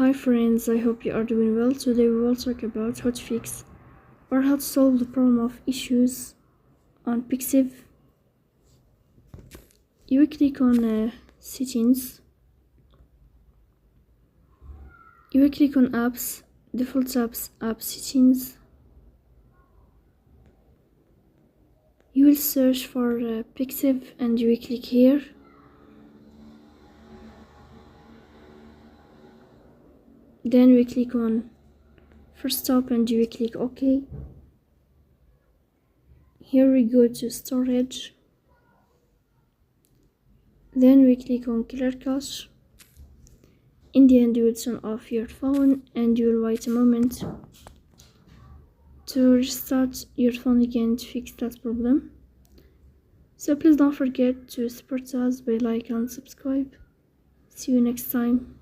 Hi friends, I hope you are doing well. Today we will talk about how to fix or how to solve the problem of issues on Pixiv. You will click on settings. You will click on apps, default apps, app settings. You will search for Pixiv and you will click here. Then we click on first stop and you will click OK. Here we go to storage. Then we click on clear cache. In the end, you will turn off your phone and you will wait a moment to restart your phone again to fix that problem. So please don't forget to support us by like and subscribe. See you next time.